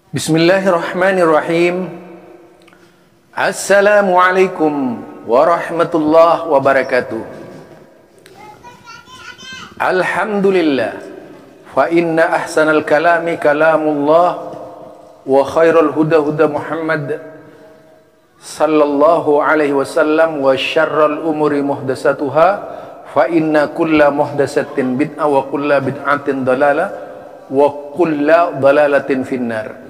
Bismillahirrahmanirrahim. Assalamualaikum warahmatullahi wabarakatuh. Alhamdulillah. Fa inna ahsanal kalami kalamullah wa khairul huda huda Muhammad sallallahu alaihi wasallam wa syarrul umuri muhdasatuha fa inna kulla muhdasatin bid'ah wa kulla bid'atin dalalah wa kulla dalalatin finnar.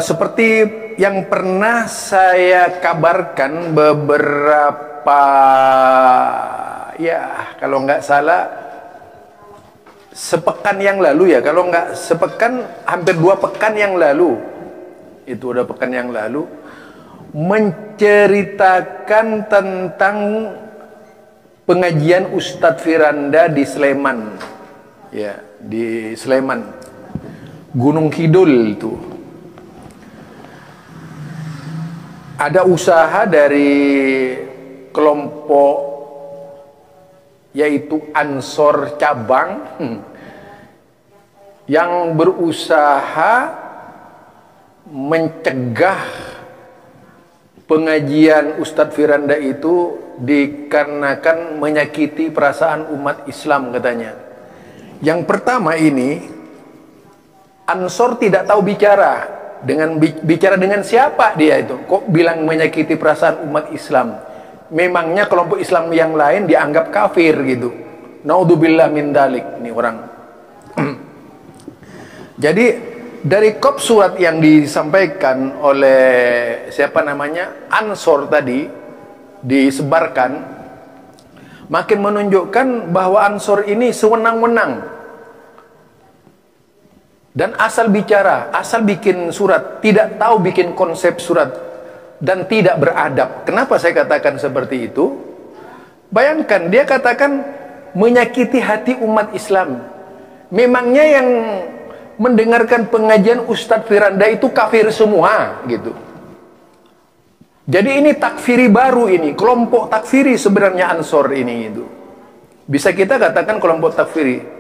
Seperti yang pernah saya kabarkan beberapa, ya kalau nggak salah sepekan yang lalu, ya kalau nggak sepekan hampir 2 pekan yang lalu, itu udah pekan yang lalu, menceritakan tentang pengajian Ustadz Firanda di Sleman, ya di Sleman, Gunung Kidul itu. Ada usaha dari kelompok yaitu Ansor cabang yang berusaha mencegah pengajian Ustadz Firanda itu dikarenakan menyakiti perasaan umat Islam katanya. Yang pertama ini, Ansor tidak tahu bicara dengan siapa dia itu. Kok bilang menyakiti perasaan umat Islam? Memangnya kelompok Islam yang lain dianggap kafir gitu. Naudzubillah min dalik. Ini orang. Jadi dari kop surat yang disampaikan oleh siapa namanya Ansor tadi disebarkan, makin menunjukkan bahwa Ansor ini sewenang-wenang dan asal bicara, asal bikin surat, tidak tahu bikin konsep surat, dan tidak beradab. Kenapa saya katakan seperti itu? Bayangkan, dia katakan menyakiti hati umat Islam. Memangnya yang mendengarkan pengajian Ustadz Firanda itu kafir semua gitu. Jadi ini takfiri baru, ini kelompok takfiri sebenarnya Ansor ini itu. Bisa kita katakan kelompok takfiri.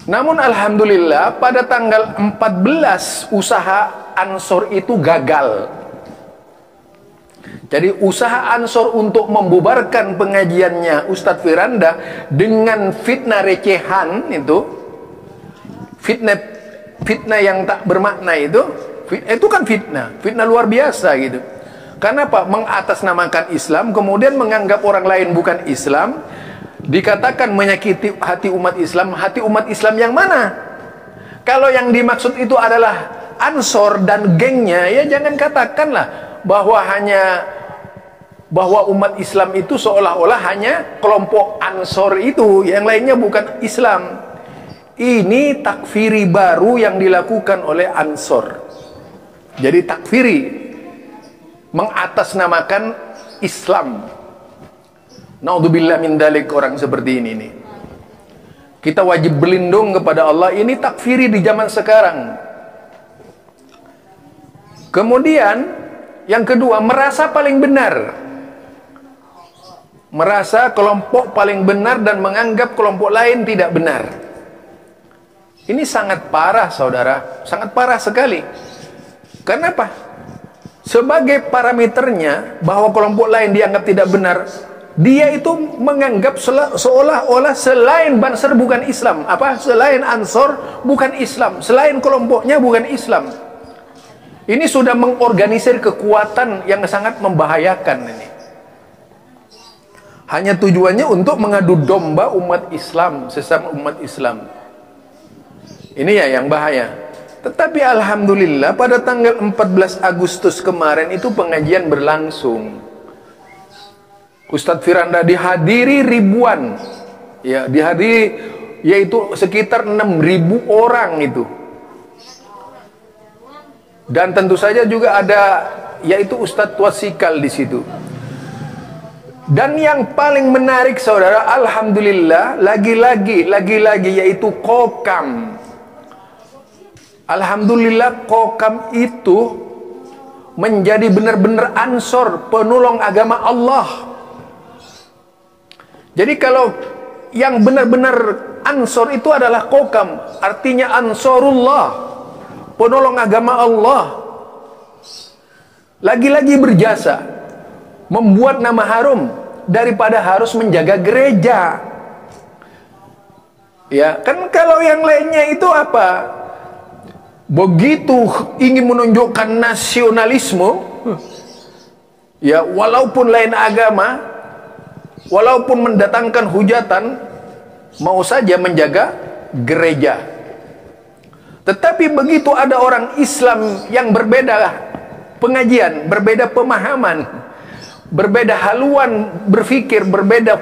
Namun alhamdulillah pada tanggal 14 usaha Ansor itu gagal. Jadi usaha Ansor untuk membubarkan pengajiannya Ustadz Firanda dengan fitnah recehan itu, fitnah yang tak bermakna itu kan fitnah luar biasa gitu. Karena apa? Mengatasnamakan Islam, kemudian menganggap orang lain bukan Islam. Dikatakan menyakiti hati umat Islam. Hati umat Islam yang mana? Kalau yang dimaksud itu adalah Ansor dan gengnya, ya jangan katakanlah bahwa umat Islam itu seolah-olah hanya kelompok Ansor itu, yang lainnya bukan Islam. Ini takfiri baru yang dilakukan oleh Ansor. Jadi takfiri, mengatasnamakan Islam. Naudzubillah min dalik, orang seperti ini nih. Kita wajib berlindung kepada Allah. Ini takfiri di zaman sekarang. Kemudian yang kedua, merasa paling benar. Merasa kelompok paling benar dan menganggap kelompok lain tidak benar. Ini sangat parah, saudara. Sangat parah sekali. Kenapa? Sebagai parameternya bahwa kelompok lain dianggap tidak benar, dia itu menganggap seolah-olah selain Banser bukan Islam, selain Ansor bukan Islam, selain kelompoknya bukan Islam. Ini sudah mengorganisir kekuatan yang sangat membahayakan ini. Hanya tujuannya untuk mengadu domba umat Islam, sesama umat Islam. Ini ya yang bahaya. Tetapi alhamdulillah pada tanggal 14 Agustus kemarin itu pengajian berlangsung. Ustadz Firanda dihadiri ribuan, ya dihadiri, yaitu sekitar 6.000 orang itu. Dan tentu saja juga ada yaitu Ustadz Twasikal di situ. Dan yang paling menarik saudara, alhamdulillah lagi-lagi yaitu Kokam. Alhamdulillah Kokam itu menjadi benar-benar Ansor, penolong agama Allah. Jadi kalau yang benar-benar ansor itu adalah kokam, artinya ansorullah, penolong agama Allah. Lagi-lagi berjasa, membuat nama harum daripada harus menjaga gereja. Ya, kan kalau yang lainnya itu apa? Begitu ingin menunjukkan nasionalisme, ya walaupun lain agama, walaupun mendatangkan hujatan, mau saja menjaga gereja. Tetapi begitu ada orang Islam yang berbeda pengajian, berbeda pemahaman, berbeda haluan berpikir, berbeda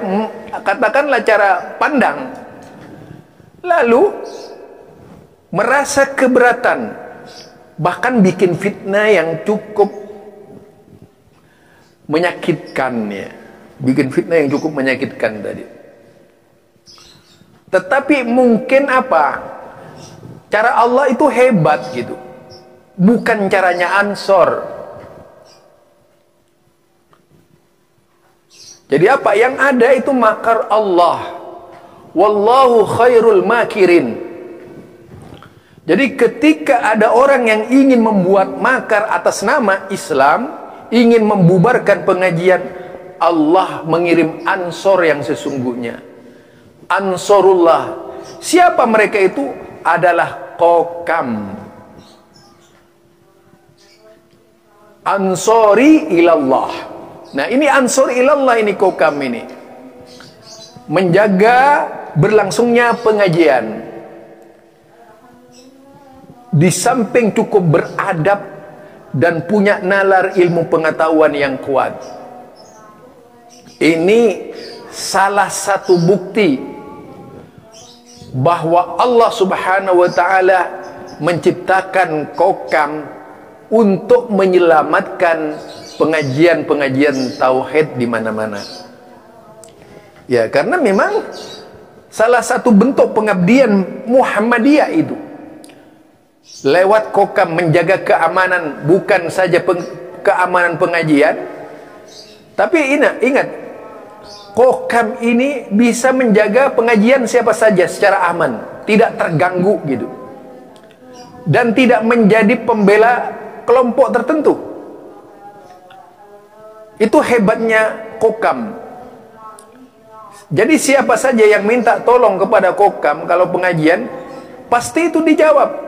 katakanlah cara pandang, lalu merasa keberatan, bahkan bikin fitnah yang cukup menyakitkan, ya. Bikin fitnah yang cukup menyakitkan tadi. Tetapi mungkin apa? Cara Allah itu hebat gitu. Bukan caranya Ansor. Jadi apa? Yang ada itu makar Allah. Wallahu khairul makirin. Jadi ketika ada orang yang ingin membuat makar atas nama Islam, ingin membubarkan pengajian, Allah mengirim ansor yang sesungguhnya. Ansorullah. Siapa mereka itu? Adalah kokam. Ansori ilallah. Nah, ini ansori ilallah, ini kokam ini. Menjaga berlangsungnya pengajian. Di samping cukup beradab dan punya nalar ilmu pengetahuan yang kuat. Ini salah satu bukti bahwa Allah Subhanahu wa taala menciptakan kokam untuk menyelamatkan pengajian-pengajian tauhid di mana-mana. Ya, karena memang salah satu bentuk pengabdian Muhammadiyah itu lewat kokam menjaga keamanan, bukan saja keamanan pengajian, tapi ingat, kokam ini bisa menjaga pengajian siapa saja secara aman, tidak terganggu gitu, dan tidak menjadi pembela kelompok tertentu. Itu hebatnya kokam. Jadi siapa saja yang minta tolong kepada kokam kalau pengajian, pasti itu dijawab.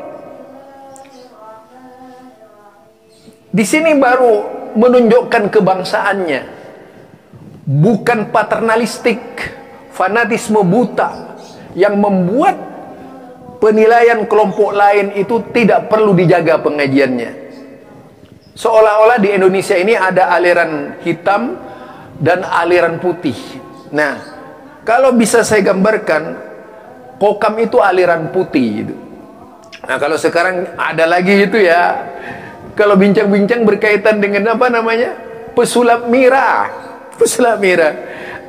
Di sini baru menunjukkan kebangsaannya, bukan paternalistik, fanatisme buta yang membuat penilaian kelompok lain itu tidak perlu dijaga pengajiannya. Seolah-olah di Indonesia ini ada aliran hitam dan aliran putih. Nah, kalau bisa saya gambarkan, kokam itu aliran putih gitu. Nah, kalau sekarang ada lagi itu ya, kalau bincang-bincang berkaitan dengan apa namanya, pesulap mira. Pesulap mira.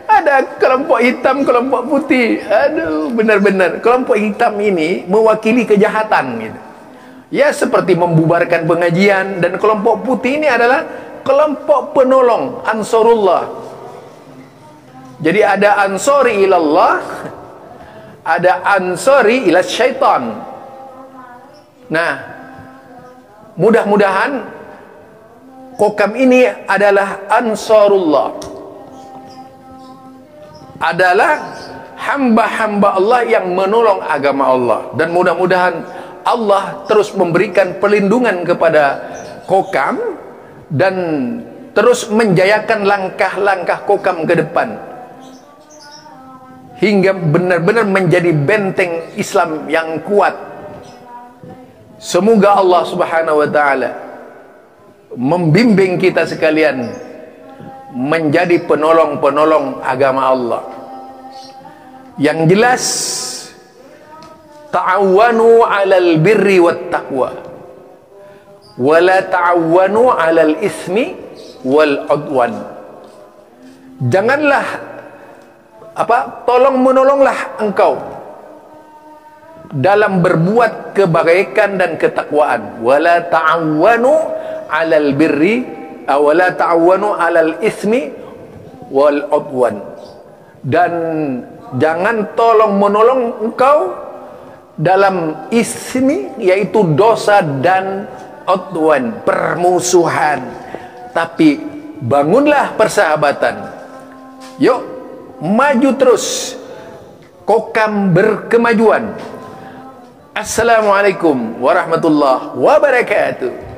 Ada kelompok hitam, kelompok putih. Aduh, benar-benar kelompok hitam ini mewakili kejahatan gitu. Ya, seperti membubarkan pengajian. Dan kelompok putih ini adalah kelompok penolong, Ansorullah. Jadi ada ansori ilallah, ada ansori ila syaitan. Nah, mudah-mudahan kokam ini adalah ansorullah, adalah hamba-hamba Allah yang menolong agama Allah. Dan mudah-mudahan Allah terus memberikan perlindungan kepada kokam dan terus menjayakan langkah-langkah kokam ke depan hingga benar-benar menjadi benteng Islam yang kuat. Semoga Allah Subhanahu wa taala membimbing kita sekalian menjadi penolong-penolong agama Allah. Yang jelas, ta'awanu 'alal birri wat taqwa wa la ta'awanu 'alal ismi wal 'udwan. Janganlah tolong menolonglah engkau dalam berbuat kebaikan dan ketakwaan. Wala ta'awanu 'alal birri wala ta'awanu 'alal ismi wal 'udwan. dan jangan tolong menolong engkau dalam ismi, yaitu dosa dan udwan, permusuhan, tapi bangunlah persahabatan. Yuk maju terus, kokam berkemajuan. Assalamualaikum warahmatullahi wabarakatuh.